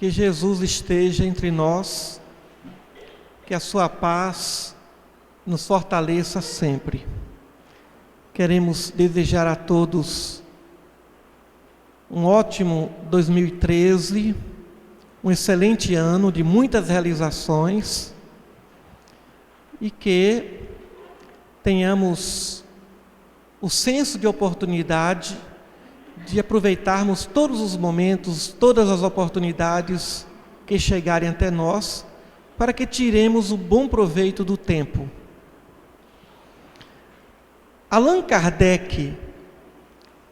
Que Jesus esteja entre nós, que a sua paz nos fortaleça sempre. Queremos desejar a todos um ótimo 2013, um excelente ano de muitas realizações e que tenhamos o senso de oportunidade de aproveitarmos todos os momentos, todas as oportunidades que chegarem até nós, para que tiremos o bom proveito do tempo. Allan Kardec,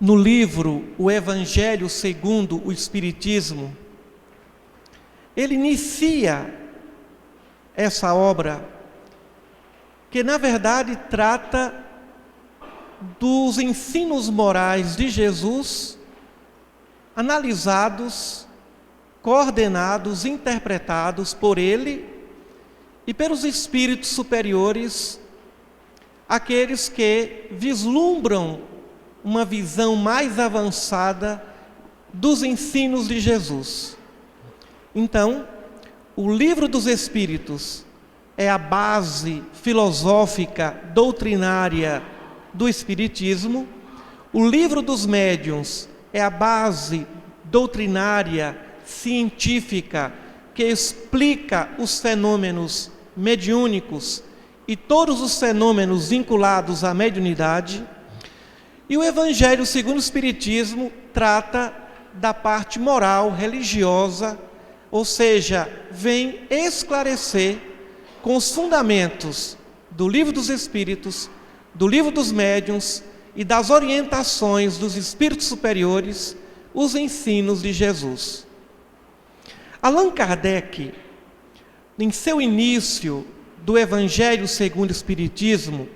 no livro O Evangelho segundo o Espiritismo, ele inicia essa obra, que na verdade trata dos ensinos morais de Jesus, analisados, coordenados, interpretados por ele e pelos espíritos superiores, aqueles que vislumbram uma visão mais avançada dos ensinos de Jesus. Então, o Livro dos Espíritos é a base filosófica, doutrinária do Espiritismo. O Livro dos Médiuns é a base doutrinária, científica, que explica os fenômenos mediúnicos e todos os fenômenos vinculados à mediunidade. E o Evangelho segundo o Espiritismo trata da parte moral, religiosa, ou seja, vem esclarecer com os fundamentos do Livro dos Espíritos, do Livro dos Médiuns e das orientações dos espíritos superiores, os ensinos de Jesus. Allan Kardec, em seu início do Evangelho segundo o Espiritismo,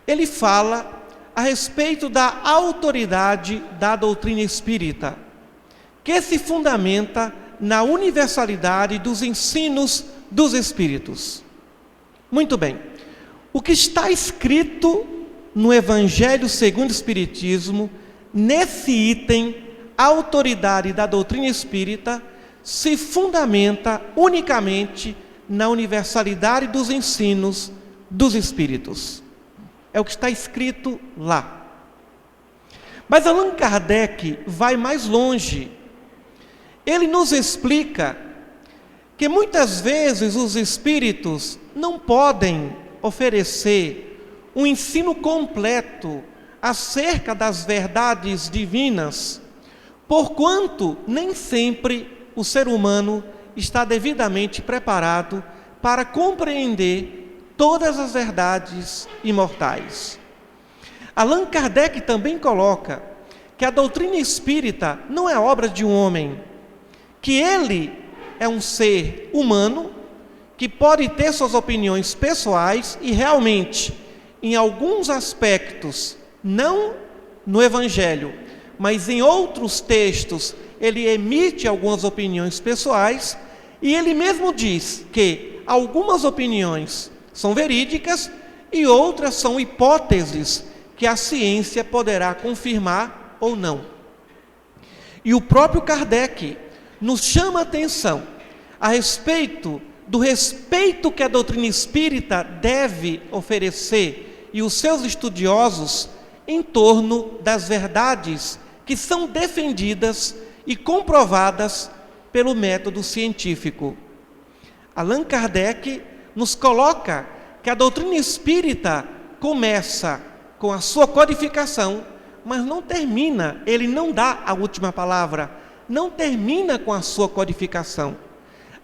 ele fala a respeito da autoridade da doutrina espírita, que se fundamenta na universalidade dos ensinos dos espíritos. Muito bem. O que está escrito no Evangelho segundo o Espiritismo, nesse item, a autoridade da doutrina espírita, se fundamenta unicamente na universalidade dos ensinos dos espíritos. É o que está escrito lá. Mas Allan Kardec vai mais longe. Ele nos explica que muitas vezes os espíritos não podem oferecer um ensino completo acerca das verdades divinas, porquanto nem sempre o ser humano está devidamente preparado para compreender todas as verdades imortais. Allan Kardec também coloca que a doutrina espírita não é obra de um homem, que ele é um ser humano que pode ter suas opiniões pessoais e realmente, em alguns aspectos, não no Evangelho, mas em outros textos, ele emite algumas opiniões pessoais e ele mesmo diz que algumas opiniões são verídicas e outras são hipóteses que a ciência poderá confirmar ou não. E o próprio Kardec nos chama a atenção a respeito do respeito que a doutrina espírita deve oferecer e os seus estudiosos em torno das verdades que são defendidas e comprovadas pelo método científico. Allan Kardec nos coloca que a doutrina espírita começa com a sua codificação, mas não termina, ele não dá a última palavra, não termina com a sua codificação.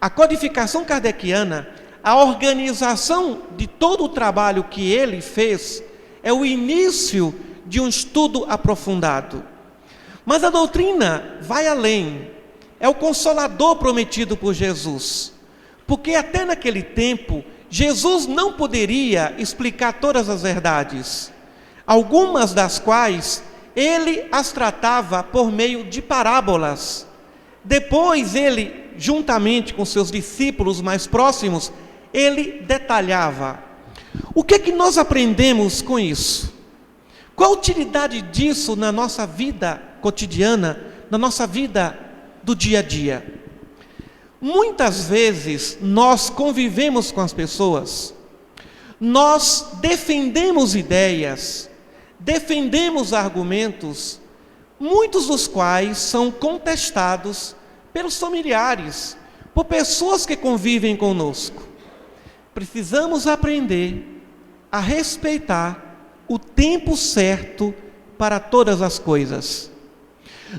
A codificação kardeciana, a organização de todo o trabalho que ele fez, é o início de um estudo aprofundado. Mas a doutrina vai além, é o consolador prometido por Jesus, porque até naquele tempo, Jesus não poderia explicar todas as verdades, algumas das quais ele as tratava por meio de parábolas. Depois ele, juntamente com seus discípulos mais próximos, ele detalhava. O que é que nós aprendemos com isso? Qual a utilidade disso na nossa vida cotidiana, na nossa vida do dia a dia? Muitas vezes nós convivemos com as pessoas, nós defendemos ideias, defendemos argumentos, muitos dos quais são contestados pelos familiares, por pessoas que convivem conosco. Precisamos aprender a respeitar o tempo certo para todas as coisas.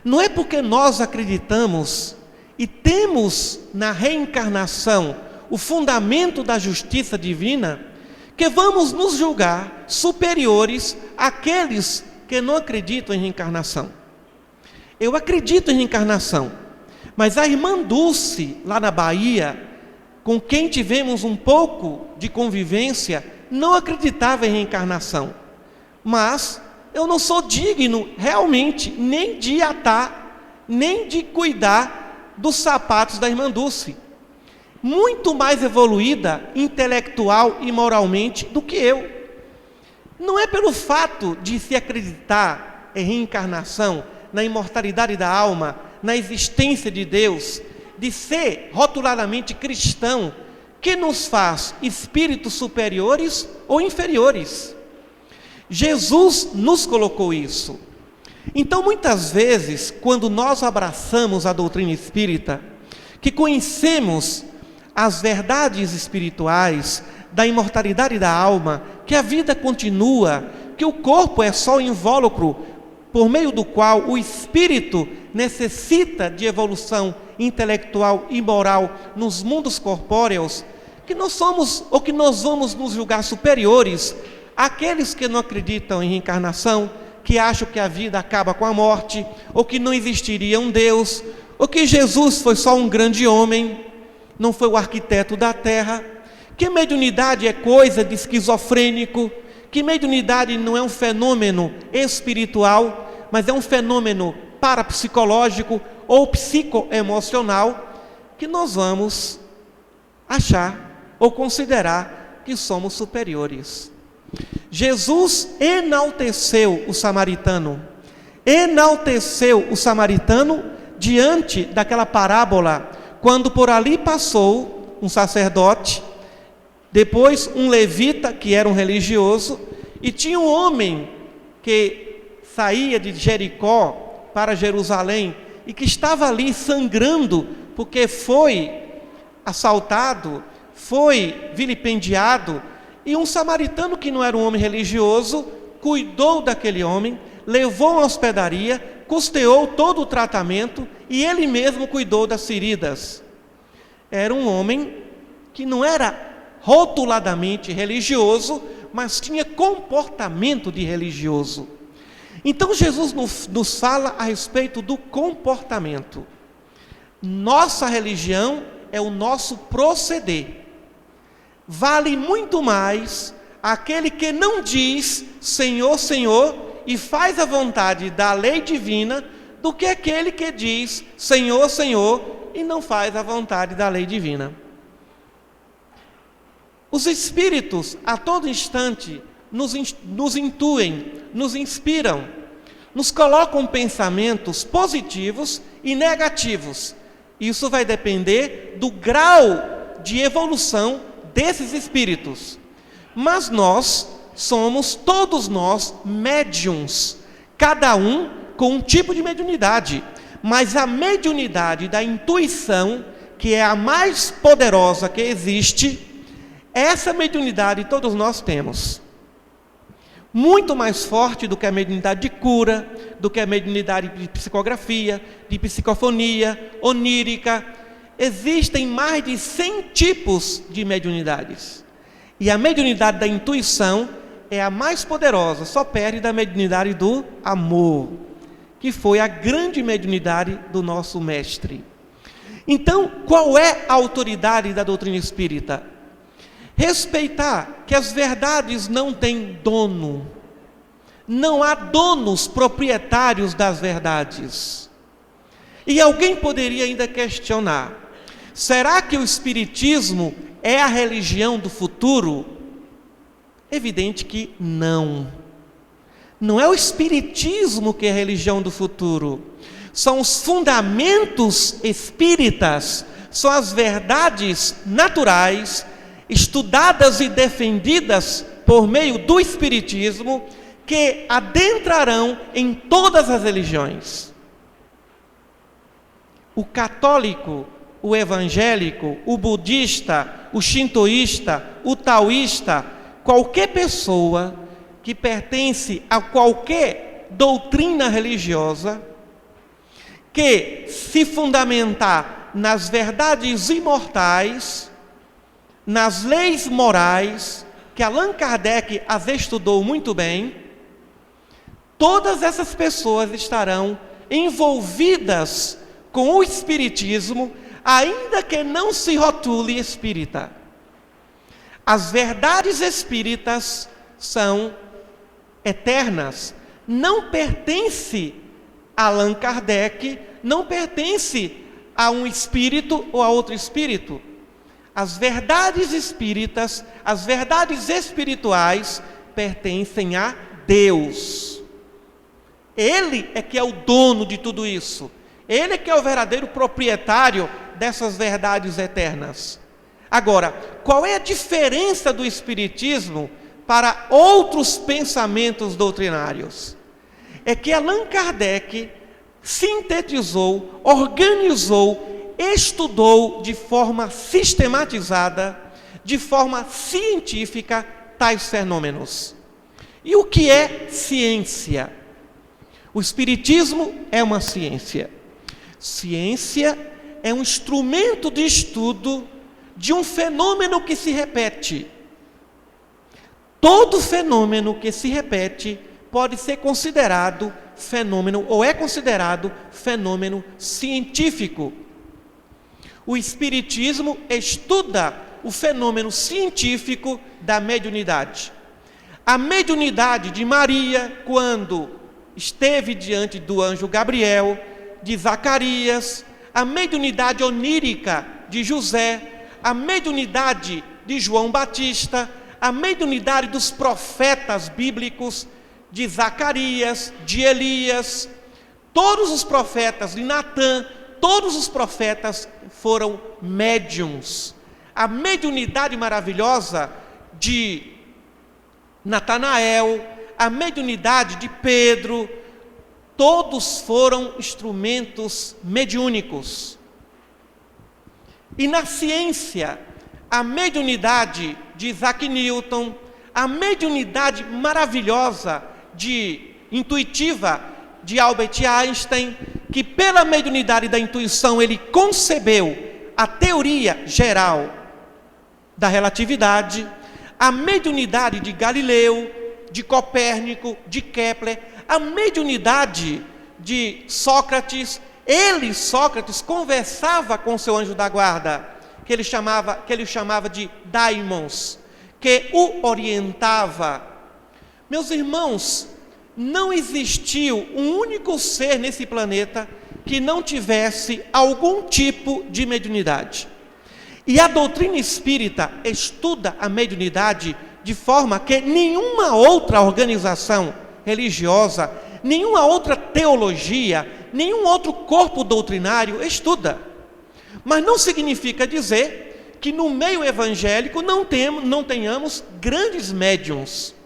Não é porque nós acreditamos e temos na reencarnação o fundamento da justiça divina que vamos nos julgar superiores àqueles que não acreditam em reencarnação. Eu acredito em reencarnação, mas a irmã Dulce, lá na Bahia, com quem tivemos um pouco de convivência, não acreditava em reencarnação. Mas eu não sou digno realmente nem de atar, nem de cuidar dos sapatos da irmã Dulce, muito mais evoluída intelectual e moralmente do que eu. Não é pelo fato de se acreditar em reencarnação, na imortalidade da alma, na existência de Deus, de ser rotuladamente cristão, que nos faz espíritos superiores ou inferiores. Jesus nos colocou isso. Então, muitas vezes, quando nós abraçamos a doutrina espírita, que conhecemos as verdades espirituais da imortalidade da alma, que a vida continua, que o corpo é só um invólucro por meio do qual o espírito necessita de evolução intelectual e moral nos mundos corpóreos, que nós somos ou que nós vamos nos julgar superiores àqueles que não acreditam em reencarnação, que acham que a vida acaba com a morte, ou que não existiria um Deus, ou que Jesus foi só um grande homem, não foi o arquiteto da terra, que mediunidade é coisa de esquizofrênico, que mediunidade não é um fenômeno espiritual, mas é um fenômeno parapsicológico ou psicoemocional, que nós vamos achar ou considerar que somos superiores. Jesus enalteceu o samaritano diante daquela parábola, quando por ali passou um sacerdote, depois um levita, que era um religioso, e tinha um homem que saía de Jericó para Jerusalém e que estava ali sangrando porque foi assaltado, foi vilipendiado, e um samaritano que não era um homem religioso cuidou daquele homem, levou à hospedaria, custeou todo o tratamento e ele mesmo cuidou das feridas. Era um homem que não era rotuladamente religioso, mas tinha comportamento de religioso. Então Jesus nos fala a respeito do comportamento. Nossa religião é o nosso proceder. Vale muito mais aquele que não diz Senhor, Senhor, e faz a vontade da lei divina, do que aquele que diz Senhor, Senhor, e não faz a vontade da lei divina. Os espíritos, a todo instante, nos intuem, nos inspiram, nos colocam pensamentos positivos e negativos. Isso vai depender do grau de evolução desses espíritos. Mas nós somos, todos nós, médiuns, cada um com um tipo de mediunidade. Mas a mediunidade da intuição, que é a mais poderosa que existe, essa mediunidade todos nós temos. Muito mais forte do que a mediunidade de cura, do que a mediunidade de psicografia, de psicofonia, onírica. Existem mais de 100 tipos de mediunidades. E a mediunidade da intuição é a mais poderosa, só perde da mediunidade do amor, que foi a grande mediunidade do nosso mestre. Então, qual é a autoridade da doutrina espírita? Respeitar que as verdades não têm dono. Não há donos proprietários das verdades. E alguém poderia ainda questionar: será que o Espiritismo é a religião do futuro? Evidente que não. Não é o Espiritismo que é a religião do futuro. São os fundamentos espíritas, são as verdades naturais, estudadas e defendidas por meio do Espiritismo, que adentrarão em todas as religiões. O católico, o evangélico, o budista, o shintoísta, o taoísta, qualquer pessoa que pertence a qualquer doutrina religiosa, que se fundamentar nas verdades imortais, nas leis morais, que Allan Kardec as estudou muito bem, todas essas pessoas estarão envolvidas com o Espiritismo, ainda que não se rotule espírita. As verdades espíritas são eternas, não pertence a Allan Kardec, não pertence a um espírito ou a outro espírito. As verdades espíritas, as verdades espirituais pertencem a Deus. Ele é que é o dono de tudo isso. Ele é que é o verdadeiro proprietário dessas verdades eternas. Agora, qual é a diferença do Espiritismo para outros pensamentos doutrinários? É que Allan Kardec sintetizou, organizou, estudou de forma sistematizada, de forma científica, tais fenômenos. E o que é ciência? O Espiritismo é uma ciência. Ciência é um instrumento de estudo de um fenômeno que se repete. Todo fenômeno que se repete pode ser considerado fenômeno, ou é considerado fenômeno científico. O Espiritismo estuda o fenômeno científico da mediunidade. A mediunidade de Maria, quando esteve diante do anjo Gabriel, de Zacarias, a mediunidade onírica de José, a mediunidade de João Batista, a mediunidade dos profetas bíblicos, de Zacarias, de Elias, todos os profetas de Natã, todos os profetas foram médiuns. A mediunidade maravilhosa de Natanael, a mediunidade de Pedro, todos foram instrumentos mediúnicos. E na ciência, a mediunidade de Isaac Newton, a mediunidade maravilhosa, intuitiva, de Albert Einstein, que pela mediunidade da intuição ele concebeu a teoria geral da relatividade, a mediunidade de Galileu, de Copérnico, de Kepler, a mediunidade de Sócrates. Sócrates, conversava com seu anjo da guarda, que ele chamava de daimons, que o orientava. Meus irmãos, não existiu um único ser nesse planeta que não tivesse algum tipo de mediunidade. E a doutrina espírita estuda a mediunidade de forma que nenhuma outra organização religiosa, nenhuma outra teologia, nenhum outro corpo doutrinário estuda. Mas não significa dizer que no meio evangélico não tenhamos grandes médiuns.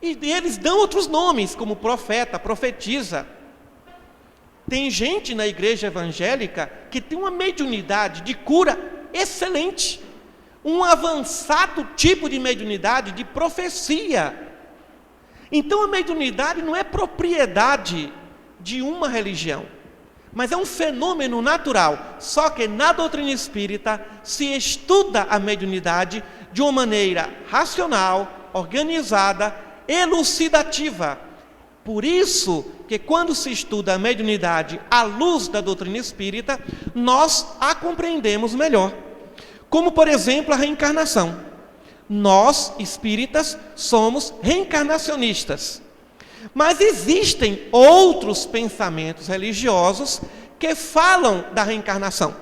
E eles dão outros nomes, como profeta, profetisa. Tem gente na igreja evangélica que tem uma mediunidade de cura excelente, um avançado tipo de mediunidade de profecia. Então a mediunidade não é propriedade de uma religião, mas é um fenômeno natural. Só que na doutrina espírita se estuda a mediunidade de uma maneira racional, organizada, elucidativa. Por isso que quando se estuda a mediunidade à luz da doutrina espírita, nós a compreendemos melhor. Como, por exemplo, a reencarnação. Nós, espíritas, somos reencarnacionistas. Mas existem outros pensamentos religiosos que falam da reencarnação.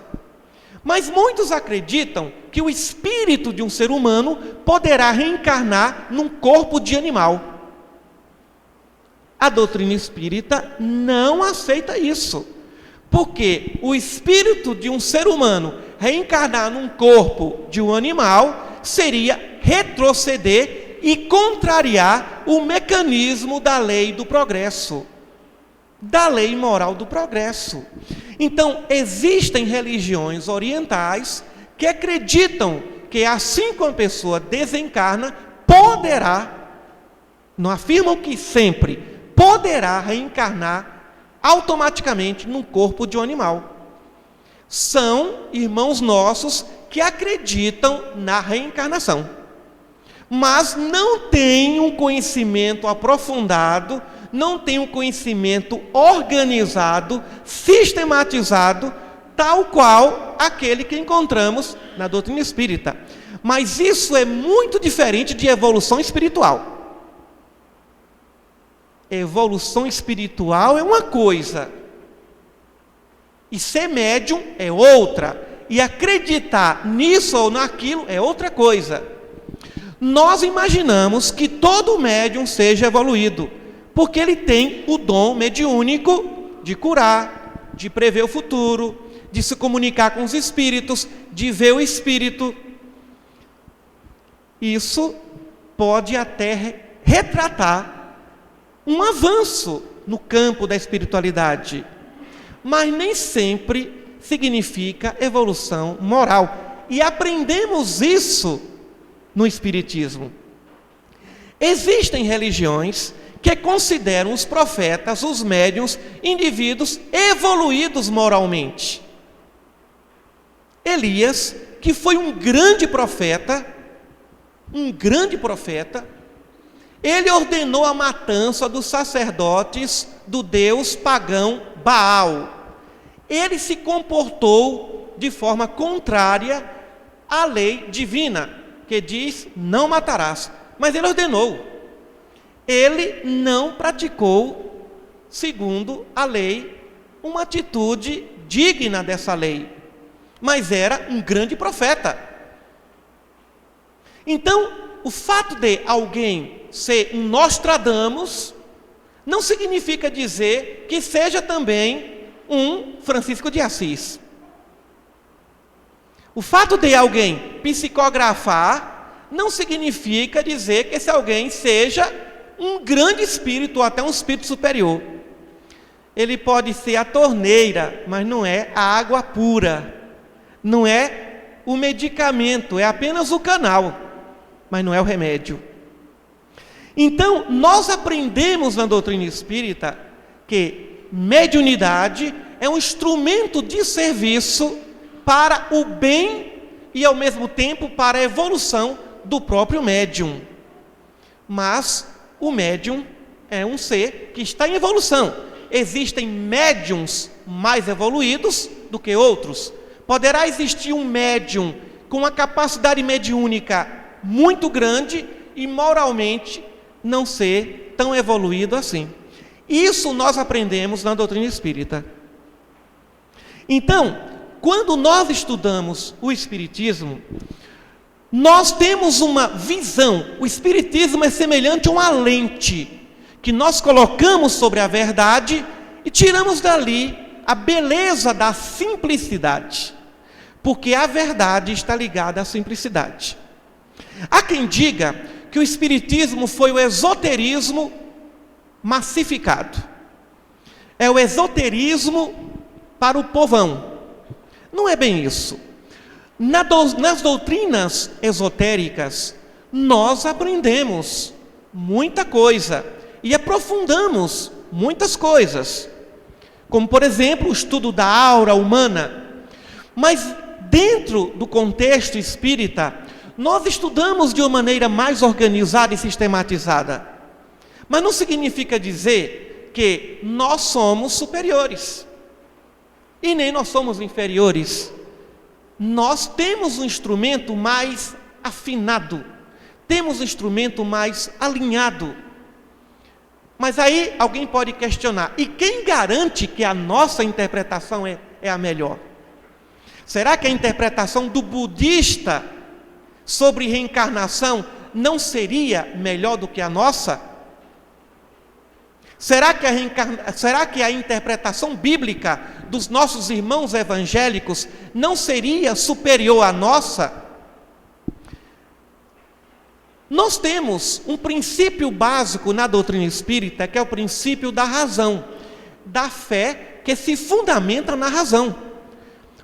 Mas muitos acreditam que o espírito de um ser humano poderá reencarnar num corpo de animal. A doutrina espírita não aceita isso, Porque o espírito de um ser humano reencarnar num corpo de um animal seria retroceder e contrariar o mecanismo da lei do progresso, da lei moral do progresso. Então, existem religiões orientais que acreditam que assim como a pessoa desencarna, poderá, não afirmam que sempre, poderá reencarnar automaticamente num corpo de um animal. São irmãos nossos que acreditam na reencarnação, mas não têm um conhecimento aprofundado, não têm um conhecimento organizado, sistematizado, tal qual aquele que encontramos na doutrina espírita. Mas isso é muito diferente de evolução espiritual. Evolução espiritual é uma coisa, e ser médium é outra, e acreditar nisso ou naquilo é outra coisa. Nós imaginamos que todo médium seja evoluído, porque ele tem o dom mediúnico de curar, de prever o futuro, de se comunicar com os espíritos, de ver o espírito. Isso pode até retratar um avanço no campo da espiritualidade, mas nem sempre significa evolução moral. E aprendemos isso no Espiritismo. Existem religiões que consideram os profetas, os médiuns, indivíduos evoluídos moralmente. Elias, que foi um grande profeta, ele ordenou a matança dos sacerdotes do deus pagão Baal. Ele se comportou de forma contrária à lei divina, que diz, não matarás. Mas ele ordenou. Ele não praticou, segundo a lei, uma atitude digna dessa lei. Mas era um grande profeta. Então, o fato de alguém ser um Nostradamus não significa dizer que seja também um Francisco de Assis. O fato de alguém psicografar não significa dizer que esse alguém seja um grande espírito ou até um espírito superior. Ele pode ser a torneira, mas não é a água pura, não é o medicamento, é apenas o canal, mas não é o remédio. Então, nós aprendemos na doutrina espírita que mediunidade é um instrumento de serviço para o bem e, ao mesmo tempo, para a evolução do próprio médium. Mas o médium é um ser que está em evolução. Existem médiums mais evoluídos do que outros. Poderá existir um médium com uma capacidade mediúnica muito grande e moralmente não ser tão evoluído assim. Isso nós aprendemos na doutrina espírita. Então, quando nós estudamos o Espiritismo, nós temos uma visão. O Espiritismo é semelhante a uma lente que nós colocamos sobre a verdade e tiramos dali a beleza da simplicidade, porque a verdade está ligada à simplicidade. Há quem diga que o Espiritismo foi o esoterismo massificado. É o esoterismo para o povão. Não é bem isso. Nas doutrinas esotéricas, nós aprendemos muita coisa e aprofundamos muitas coisas, como, por exemplo, o estudo da aura humana. Mas, dentro do contexto espírita, nós estudamos de uma maneira mais organizada e sistematizada. Mas não significa dizer que nós somos superiores. E nem nós somos inferiores. Nós temos um instrumento mais afinado. Temos um instrumento mais alinhado. Mas aí alguém pode questionar. E quem garante que a nossa interpretação é a melhor? Será que a interpretação do budista sobre reencarnação não seria melhor do que a nossa? Será que a interpretação bíblica dos nossos irmãos evangélicos não seria superior à nossa? Nós temos um princípio básico na doutrina espírita, que é o princípio da razão, da fé que se fundamenta na razão.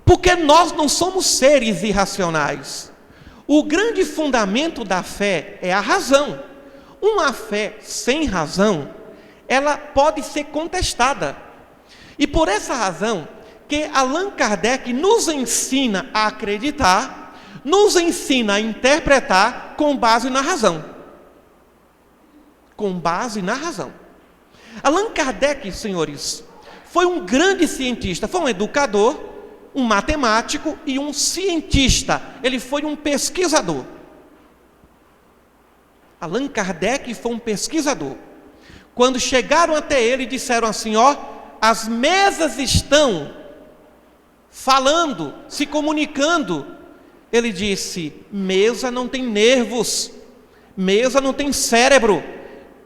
Porque nós não somos seres irracionais. O grande fundamento da fé é a razão. Uma fé sem razão, ela pode ser contestada. E por essa razão que Allan Kardec nos ensina a acreditar, nos ensina a interpretar com base na razão. Com base na razão. Allan Kardec, senhores, foi um grande cientista, foi um educador, um matemático e um cientista. Ele foi um pesquisador. Allan Kardec foi um pesquisador. Quando chegaram até ele e disseram assim, as mesas estão falando, se comunicando. Ele disse, mesa não tem nervos, mesa não tem cérebro.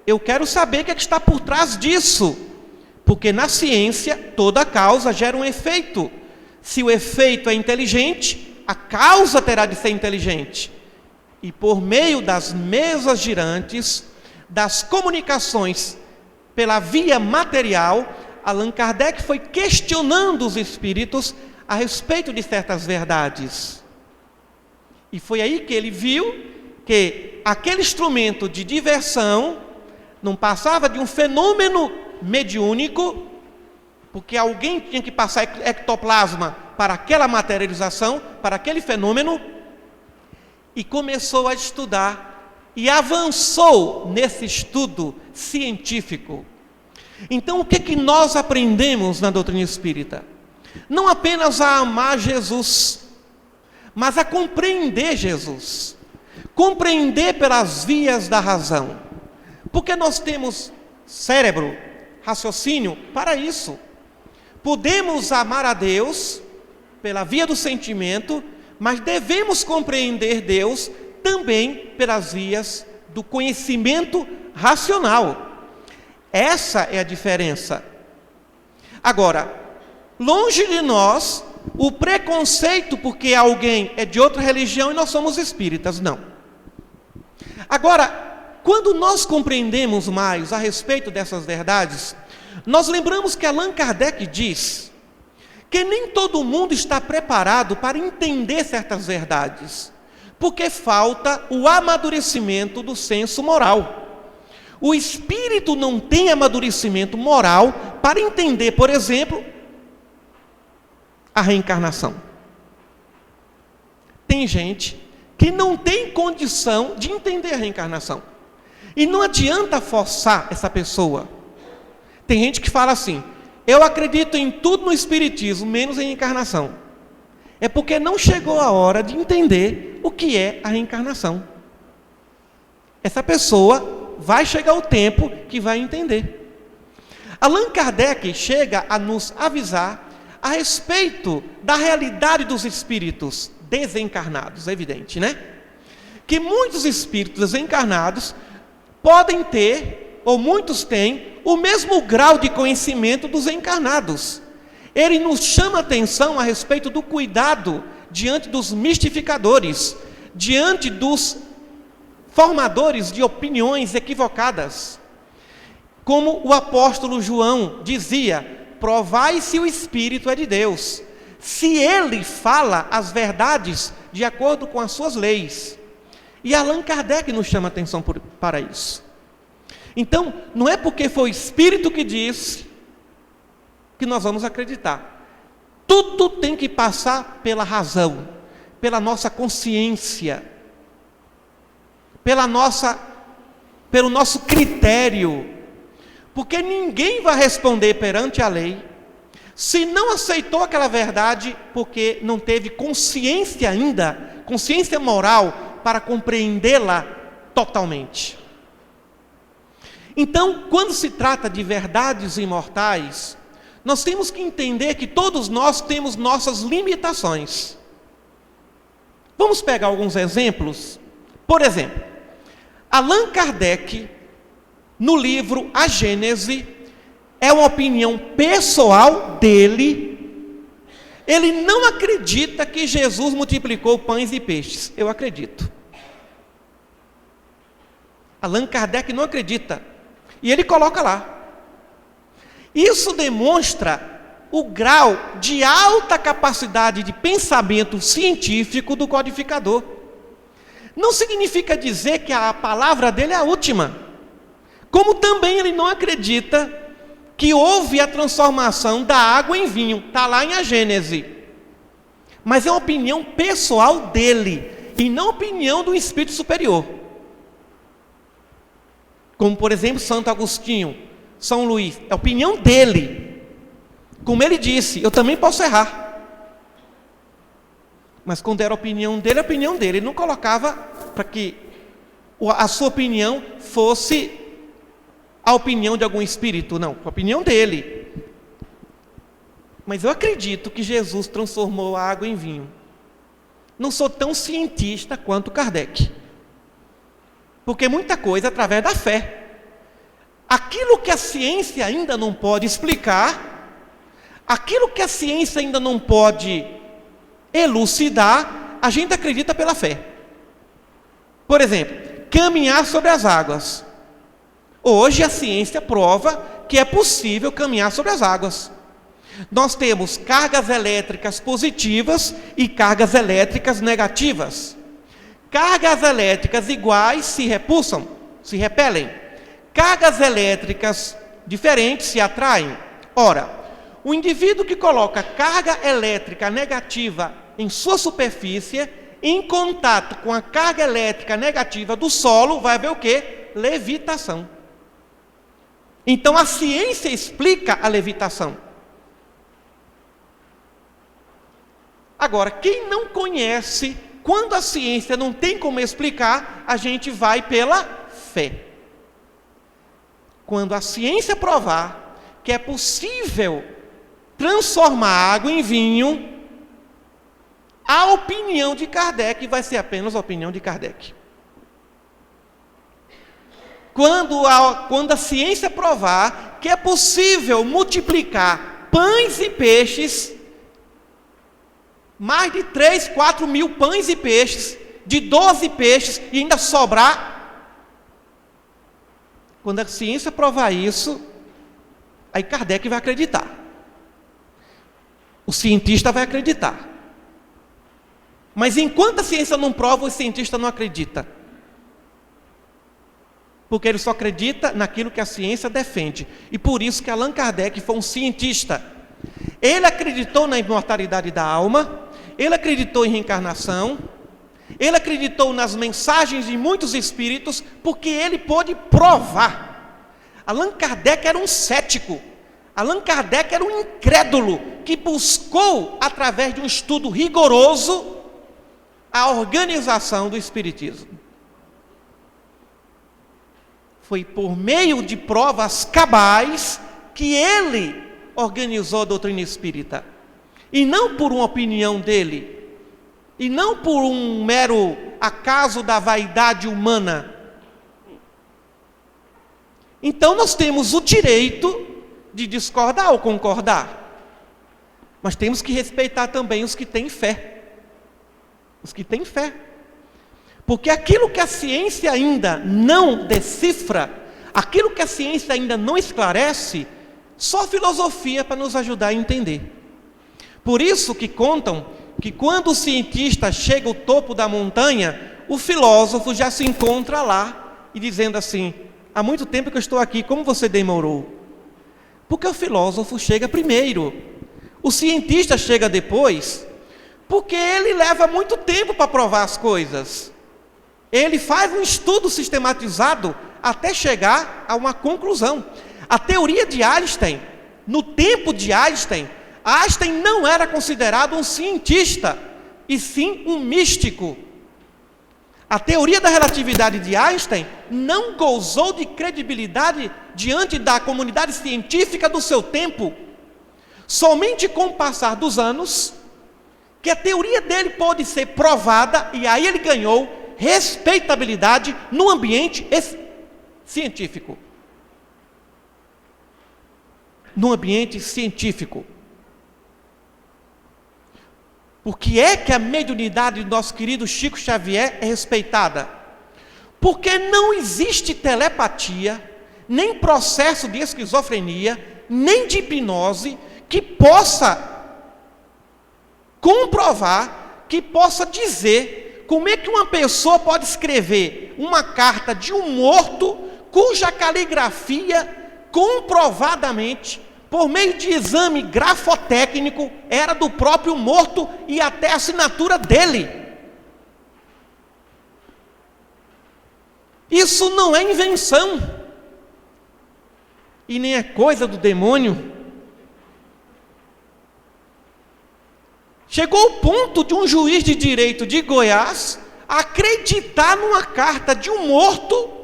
Eu quero saber o que está por trás disso. Porque na ciência, toda causa gera um efeito. Se o efeito é inteligente, a causa terá de ser inteligente. E por meio das mesas girantes, das comunicações pela via material, Allan Kardec foi questionando os espíritos a respeito de certas verdades. E foi aí que ele viu que aquele instrumento de diversão não passava de um fenômeno mediúnico, porque alguém tinha que passar ectoplasma para aquela materialização, para aquele fenômeno, e começou a estudar e avançou nesse estudo científico. Então, o que nós aprendemos na doutrina espírita? Não apenas a amar Jesus, mas a compreender Jesus, compreender pelas vias da razão, porque nós temos cérebro, raciocínio para isso. Podemos amar a Deus pela via do sentimento, mas devemos compreender Deus também pelas vias do conhecimento racional. Essa é a diferença. Agora, longe de nós o preconceito porque alguém é de outra religião e nós somos espíritas, não. Agora, quando nós compreendemos mais a respeito dessas verdades, nós lembramos que Allan Kardec diz que nem todo mundo está preparado para entender certas verdades, porque falta o amadurecimento do senso moral. O espírito não tem amadurecimento moral para entender, por exemplo, a reencarnação. Tem gente que não tem condição de entender a reencarnação. E não adianta forçar essa pessoa. Tem gente que fala assim, eu acredito em tudo no espiritismo, menos em reencarnação. É porque não chegou a hora de entender o que é a reencarnação. Essa pessoa vai chegar o tempo que vai entender. Allan Kardec chega a nos avisar a respeito da realidade dos espíritos desencarnados, é evidente, né? Que muitos espíritos desencarnados podem ter, ou muitos têm, o mesmo grau de conhecimento dos encarnados. Ele nos chama a atenção a respeito do cuidado diante dos mistificadores, diante dos formadores de opiniões equivocadas. Como o apóstolo João dizia, provai se o Espírito é de Deus, se ele fala as verdades de acordo com as suas leis. E Allan Kardec nos chama a atenção para isso. Então, não é porque foi o Espírito que disse que nós vamos acreditar. Tudo tem que passar pela razão, pela nossa consciência, pelo nosso critério. Porque ninguém vai responder perante a lei se não aceitou aquela verdade porque não teve consciência ainda, consciência moral para compreendê-la totalmente. Então, quando se trata de verdades imortais, nós temos que entender que todos nós temos nossas limitações. Vamos pegar alguns exemplos? Por exemplo, Allan Kardec, no livro A Gênese, é uma opinião pessoal dele. Ele não acredita que Jesus multiplicou pães e peixes. Eu acredito. Allan Kardec não acredita. E ele coloca lá. Isso demonstra o grau de alta capacidade de pensamento científico do codificador. Não significa dizer que a palavra dele é a última. Como também ele não acredita que houve a transformação da água em vinho. Está lá em A Gênese. Mas é uma opinião pessoal dele, e não opinião do Espírito Superior. Como, por exemplo, Santo Agostinho, São Luís. É a opinião dele. Como ele disse, eu também posso errar. Mas quando era a opinião dele, ele não colocava para que a sua opinião fosse a opinião de algum espírito, não, a opinião dele. Mas eu acredito que Jesus transformou a água em vinho. Não sou tão cientista quanto Kardec. Porque muita coisa é através da fé. Aquilo que a ciência ainda não pode explicar, aquilo que a ciência ainda não pode elucidar, a gente acredita pela fé. Por exemplo, caminhar sobre as águas. Hoje a ciência prova que é possível caminhar sobre as águas. Nós temos cargas elétricas positivas e cargas elétricas negativas. Cargas elétricas iguais se repulsam, se repelem. Cargas elétricas diferentes se atraem. Ora, o indivíduo que coloca carga elétrica negativa em sua superfície, em contato com a carga elétrica negativa do solo, vai haver o quê? Levitação. Então a ciência explica a levitação. Agora, quem não conhece, quando a ciência não tem como explicar, a gente vai pela fé. Quando a ciência provar que é possível transformar água em vinho, a opinião de Kardec vai ser apenas a opinião de Kardec. Quando a ciência provar que é possível multiplicar pães e peixes, mais de 3, 4 mil pães e peixes, de 12 peixes, e ainda sobrar, quando a ciência provar isso, aí Kardec vai acreditar. O cientista vai acreditar. Mas enquanto a ciência não prova, o cientista não acredita. Porque ele só acredita naquilo que a ciência defende. E por isso que Allan Kardec foi um cientista. Ele acreditou na imortalidade da alma, ele acreditou em reencarnação, ele acreditou nas mensagens de muitos espíritos, porque ele pôde provar. Allan Kardec era um cético. Allan Kardec era um incrédulo que buscou, através de um estudo rigoroso, a organização do espiritismo. Foi por meio de provas cabais que ele organizou a doutrina espírita. E não por uma opinião dele, e não por um mero acaso da vaidade humana. Então nós temos o direito de discordar ou concordar, mas temos que respeitar também os que têm fé. Os que têm fé. Porque aquilo que a ciência ainda não decifra, aquilo que a ciência ainda não esclarece, só a filosofia para nos ajudar a entender. Por isso que contam que quando o cientista chega ao topo da montanha, o filósofo já se encontra lá e dizendo assim: há muito tempo que eu estou aqui, como você demorou? Porque o filósofo chega primeiro, o cientista chega depois, porque ele leva muito tempo para provar as coisas. Ele faz um estudo sistematizado até chegar a uma conclusão. A teoria de Einstein, no tempo de Einstein não era considerado um cientista, e sim um místico. A teoria da relatividade de Einstein não gozou de credibilidade diante da comunidade científica do seu tempo. Somente com o passar dos anos, que a teoria dele pode ser provada, e aí ele ganhou respeitabilidade no ambiente científico. no ambiente científico. Por que é que a mediunidade do nosso querido Chico Xavier é respeitada? Porque não existe telepatia, nem processo de esquizofrenia, nem de hipnose que possa comprovar, que possa dizer como é que uma pessoa pode escrever uma carta de um morto cuja caligrafia comprovadamente, por meio de exame grafotécnico, era do próprio morto e até a assinatura dele. Isso não é invenção e nem é coisa do demônio. Chegou o ponto de um juiz de direito de Goiás acreditar numa carta de um morto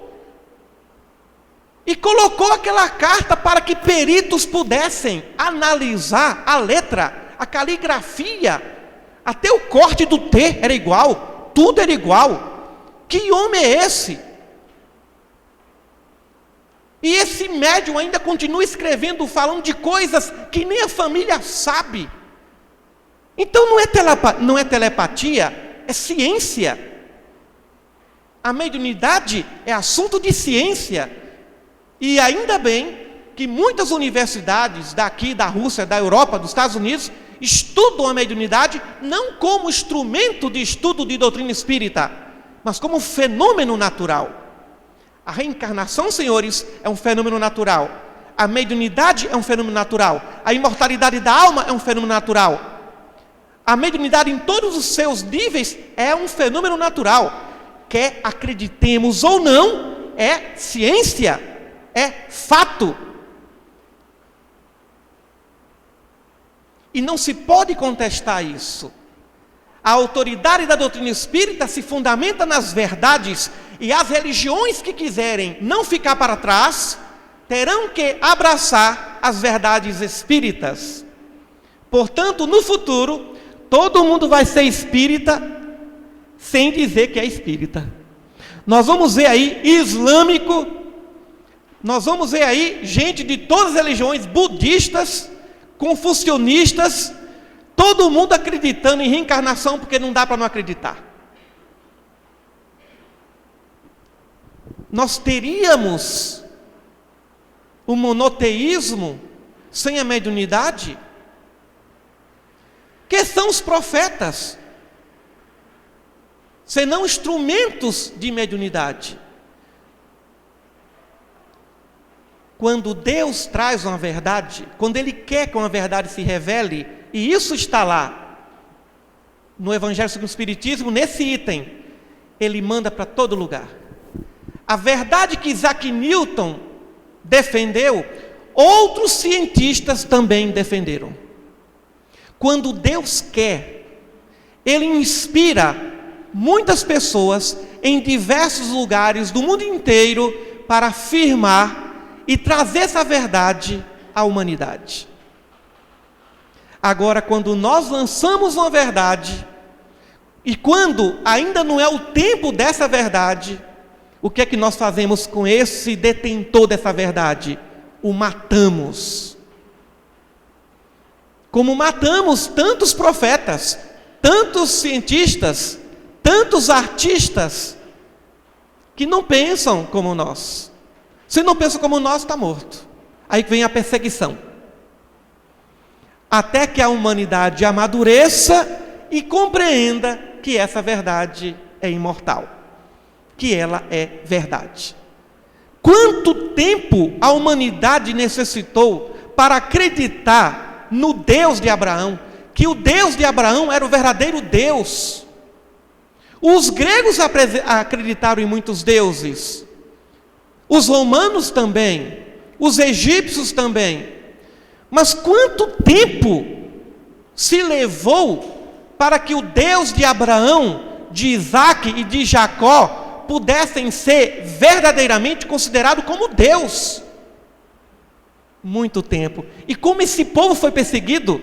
e colocou aquela carta para que peritos pudessem analisar a letra, a caligrafia, até o corte do T era igual, tudo era igual. Que homem é esse? E esse médium ainda continua escrevendo, falando de coisas que nem a família sabe. Então não é telepatia, é ciência. A mediunidade é assunto de ciência. E ainda bem que muitas universidades daqui, da Rússia, da Europa, dos Estados Unidos, estudam a mediunidade não como instrumento de estudo de doutrina espírita, mas como fenômeno natural. A reencarnação, senhores, é um fenômeno natural. A mediunidade é um fenômeno natural. A imortalidade da alma é um fenômeno natural. A mediunidade em todos os seus níveis é um fenômeno natural. Quer acreditemos ou não, é ciência, é fato. E não se pode contestar isso. A autoridade da doutrina espírita se fundamenta nas verdades, e as religiões que quiserem não ficar para trás, terão que abraçar as verdades espíritas. Portanto, no futuro, todo mundo vai ser espírita, sem dizer que é espírita. Nós vamos ver aí islâmico, nós vamos ver aí gente de todas as religiões, budistas, confucionistas, todo mundo acreditando em reencarnação, porque não dá para não acreditar. Nós teríamos o monoteísmo sem a mediunidade? Que são os profetas, senão instrumentos de mediunidade. Quando Deus traz uma verdade, quando Ele quer que uma verdade se revele, e isso está lá, no Evangelho segundo o Espiritismo, nesse item, Ele manda para todo lugar. A verdade que Isaac Newton defendeu, outros cientistas também defenderam. Quando Deus quer, Ele inspira muitas pessoas em diversos lugares do mundo inteiro para afirmar e trazer essa verdade à humanidade. Agora, quando nós lançamos uma verdade, e quando ainda não é o tempo dessa verdade, o que é que nós fazemos com esse detentor dessa verdade? O matamos. Como matamos tantos profetas, tantos cientistas, tantos artistas, que não pensam como nós. Se não pensa como nós, está morto. Aí vem a perseguição. Até que a humanidade amadureça e compreenda que essa verdade é imortal, que ela é verdade. Quanto tempo a humanidade necessitou para acreditar no Deus de Abraão, que o Deus de Abraão era o verdadeiro Deus? Os gregos acreditaram em muitos deuses, os romanos também, os egípcios também. Mas quanto tempo se levou para que o Deus de Abraão, de Isaac e de Jacó pudessem ser verdadeiramente considerados como Deus? Muito tempo. E como esse povo foi perseguido?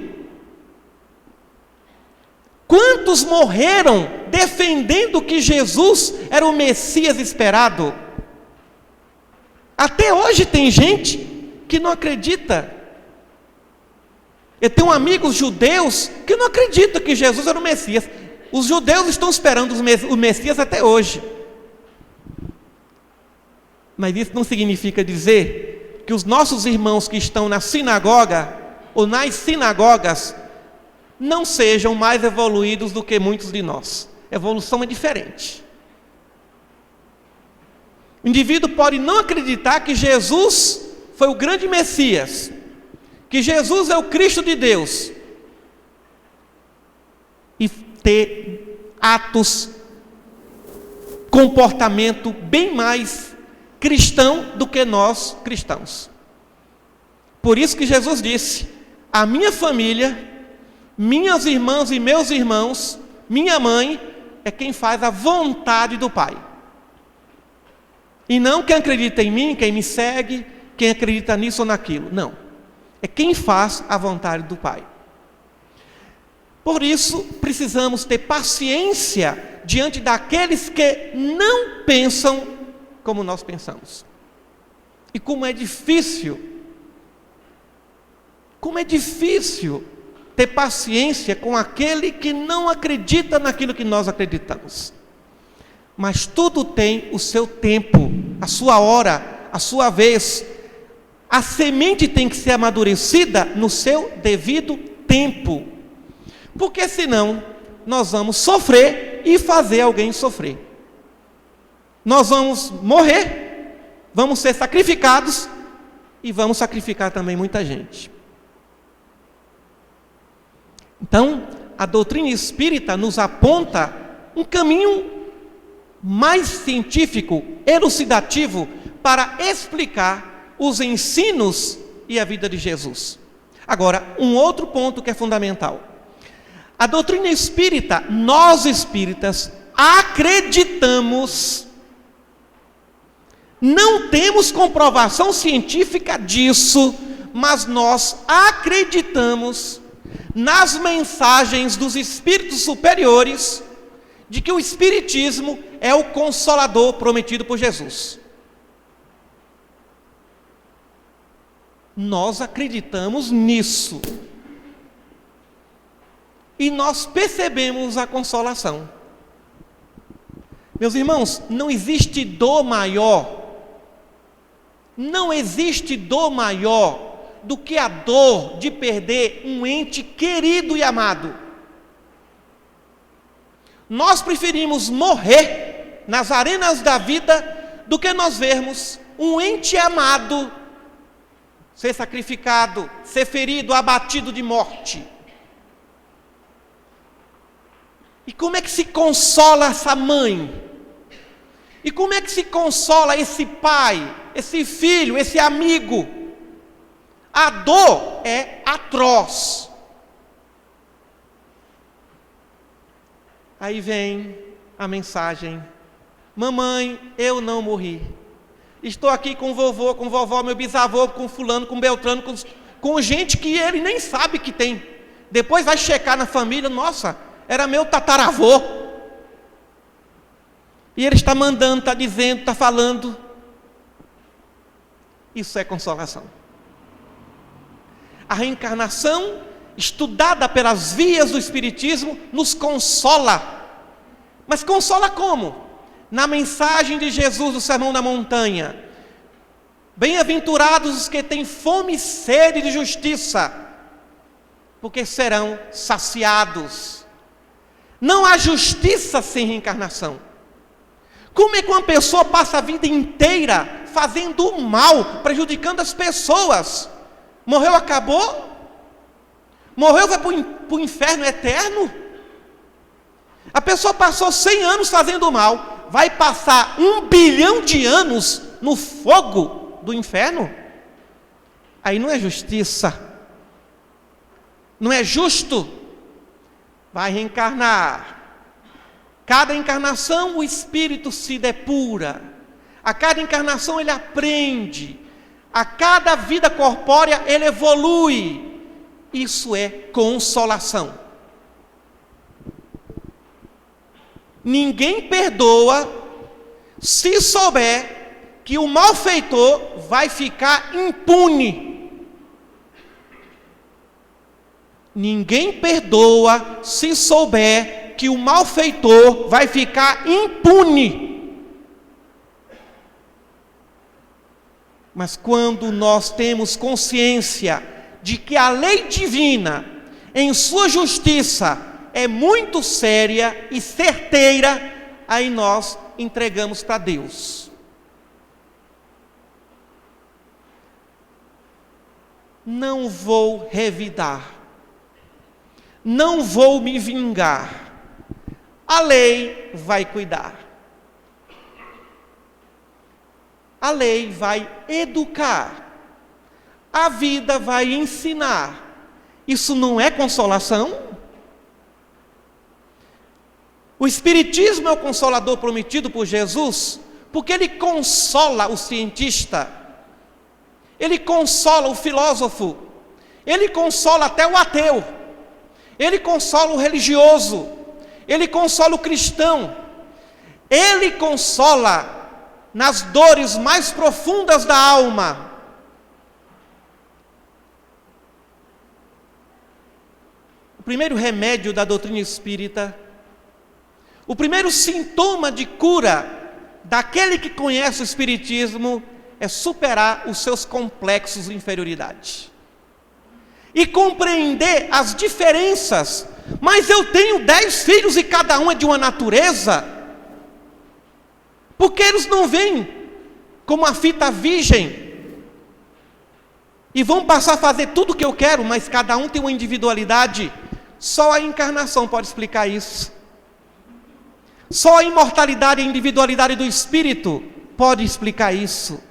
Quantos morreram defendendo que Jesus era o Messias esperado? Até hoje tem gente que não acredita Eu tenho amigos judeus que não acreditam que Jesus era o Messias. Os judeus estão esperando o Messias até hoje. Mas isso não significa dizer que os nossos irmãos que estão na sinagoga ou nas sinagogas não sejam mais evoluídos do que muitos de nós. Evolução é diferente. O indivíduo pode não acreditar que Jesus foi o grande Messias, que Jesus é o Cristo de Deus, e ter atos, comportamento bem mais cristão do que nós cristãos. Por isso que Jesus disse: a minha família, minhas irmãs e meus irmãos, minha mãe, é quem faz a vontade do Pai. E não quem acredita em mim, quem me segue, quem acredita nisso ou naquilo. Não. É quem faz a vontade do Pai. Por isso, precisamos ter paciência diante daqueles que não pensam como nós pensamos. E como é difícil ter paciência com aquele que não acredita naquilo que nós acreditamos. Mas tudo tem o seu tempo, a sua hora, a sua vez. A semente tem que ser amadurecida no seu devido tempo. Porque senão nós vamos sofrer e fazer alguém sofrer. Nós vamos morrer, vamos ser sacrificados e vamos sacrificar também muita gente. Então, a doutrina espírita nos aponta um caminho mais científico, elucidativo, para explicar os ensinos e a vida de Jesus. Agora, um outro ponto que é fundamental. A doutrina espírita, nós espíritas, acreditamos, não temos comprovação científica disso, mas nós acreditamos nas mensagens dos espíritos superiores, de que o Espiritismo é o Consolador prometido por Jesus. Nós acreditamos nisso. E nós percebemos a consolação. Meus irmãos, não existe dor maior do que a dor de perder um ente querido e amado. Nós preferimos morrer nas arenas da vida do que nós vermos um ente amado ser sacrificado, ser ferido, abatido de morte. E como é que se consola essa mãe? E como é que se consola esse pai, esse filho, esse amigo? A dor é atroz. Aí vem a mensagem: mamãe, eu não morri. Estou aqui com o vovô, com vovó, meu bisavô, com fulano, com beltrano, com gente que ele nem sabe que tem. Depois vai checar na família: nossa, era meu tataravô. E ele está mandando, está dizendo, está falando. Isso é consolação. A reencarnação, estudada pelas vias do Espiritismo, nos consola. Mas consola como? Na mensagem de Jesus do Sermão da Montanha: bem-aventurados os que têm fome e sede de justiça, porque serão saciados. Não há justiça sem reencarnação. Como é que uma pessoa passa a vida inteira fazendo o mal, prejudicando as pessoas? Morreu, acabou? Morreu, vai para o inferno eterno? A pessoa passou 100 anos fazendo o mal, vai passar 1 bilhão de anos no fogo do inferno? Aí não é justiça, não é justo. Vai reencarnar. Cada encarnação o espírito se depura, a cada encarnação ele aprende, a cada vida corpórea ele evolui. Isso é consolação. Ninguém perdoa se souber que o malfeitor vai ficar impune. Ninguém perdoa se souber que o malfeitor vai ficar impune. Mas quando nós temos consciência de que a lei divina, em sua justiça, é muito séria e certeira, aí nós entregamos para Deus. Não vou revidar, não vou me vingar, a lei vai cuidar, a lei vai educar, a vida vai ensinar. Isso não é consolação? O Espiritismo é o consolador prometido por Jesus, porque ele consola o cientista, ele consola o filósofo, ele consola até o ateu, ele consola o religioso, ele consola o cristão, ele consola nas dores mais profundas da alma. O primeiro remédio da doutrina espírita, o primeiro sintoma de cura daquele que conhece o Espiritismo é superar os seus complexos de inferioridade e compreender as diferenças. Mas eu tenho 10 filhos e cada um é de uma natureza. Porque eles não vêm como a fita virgem e vão passar a fazer tudo o que eu quero, mas cada um tem uma individualidade. Só a encarnação pode explicar isso. Só a imortalidade e a individualidade do espírito pode explicar isso.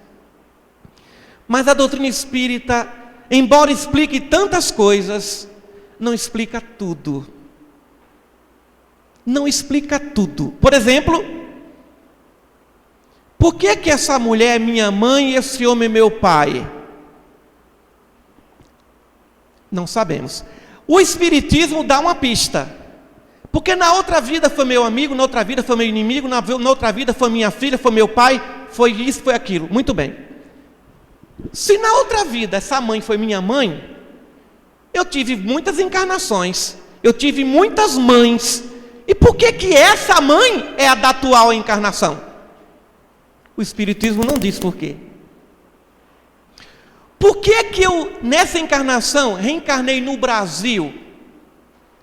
Mas a doutrina espírita, embora explique tantas coisas, não explica tudo. Não explica tudo. Por exemplo, por que que essa mulher é minha mãe e esse homem é meu pai? Não sabemos. O Espiritismo dá uma pista. Porque na outra vida foi meu amigo, na outra vida foi meu inimigo, na outra vida foi minha filha, foi meu pai, foi isso, foi aquilo. Muito bem. Se na outra vida essa mãe foi minha mãe, eu tive muitas encarnações, eu tive muitas mães. E por que que essa mãe é a da atual encarnação? O Espiritismo não diz por quê. Por que que eu, nessa encarnação, reencarnei no Brasil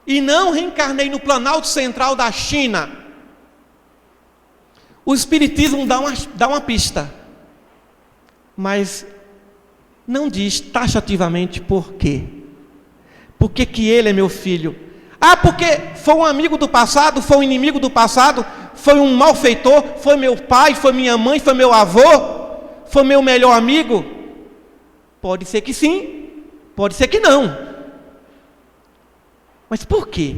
e não reencarnei no Planalto Central da China? O Espiritismo dá uma pista, mas não diz taxativamente por quê. Por que que ele é meu filho? Ah, porque foi um amigo do passado, foi um inimigo do passado, foi um malfeitor, foi meu pai, foi minha mãe, foi meu avô, foi meu melhor amigo? Pode ser que sim, pode ser que não. Mas por quê?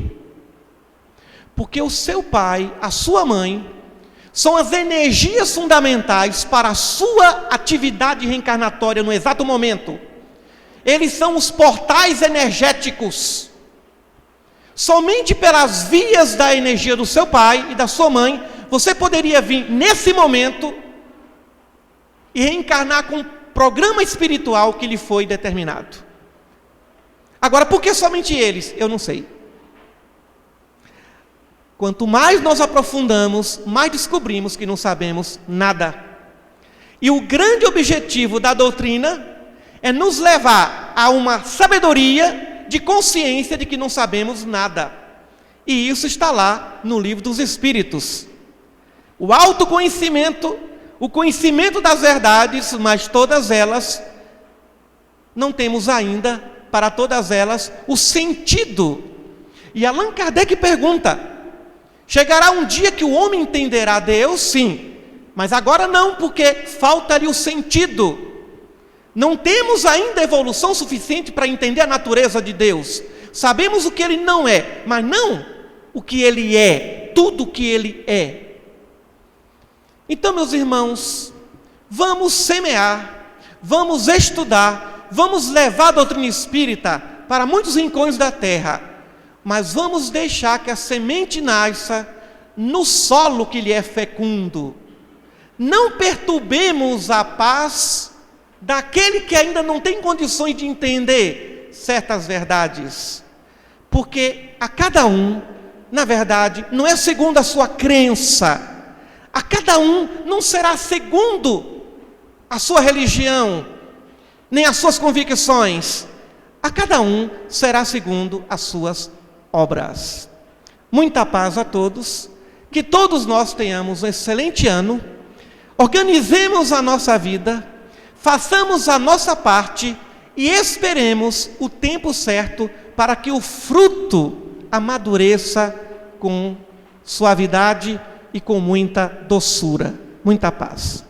Porque o seu pai, a sua mãe, são as energias fundamentais para a sua atividade reencarnatória no exato momento. Eles são os portais energéticos. Somente pelas vias da energia do seu pai e da sua mãe, você poderia vir nesse momento e reencarnar com um programa espiritual que lhe foi determinado. Agora, por que somente eles? Eu não sei. Quanto mais nós aprofundamos, mais descobrimos que não sabemos nada. E o grande objetivo da doutrina é nos levar a uma sabedoria de consciência de que não sabemos nada. E isso está lá no Livro dos Espíritos. O autoconhecimento, o conhecimento das verdades, mas todas elas, não temos ainda, para todas elas, o sentido. E Allan Kardec pergunta: chegará um dia que o homem entenderá Deus? Sim, mas agora não, porque falta-lhe o sentido. Não temos ainda evolução suficiente para entender a natureza de Deus. Sabemos o que Ele não é, mas não o que Ele é, tudo o que Ele é. Então, meus irmãos, vamos semear, vamos estudar, vamos levar a doutrina espírita para muitos rincões da terra, mas vamos deixar que a semente nasça no solo que lhe é fecundo. Não perturbemos a paz daquele que ainda não tem condições de entender certas verdades. porque a cada um, na verdade, não é segundo a sua crença, a cada um não será segundo a sua religião, nem as suas convicções, a cada um será segundo as suas obras. Muita paz a todos, que todos nós tenhamos um excelente ano, organizemos a nossa vida, façamos a nossa parte e esperemos o tempo certo para que o fruto amadureça com suavidade e com muita doçura. Muita paz.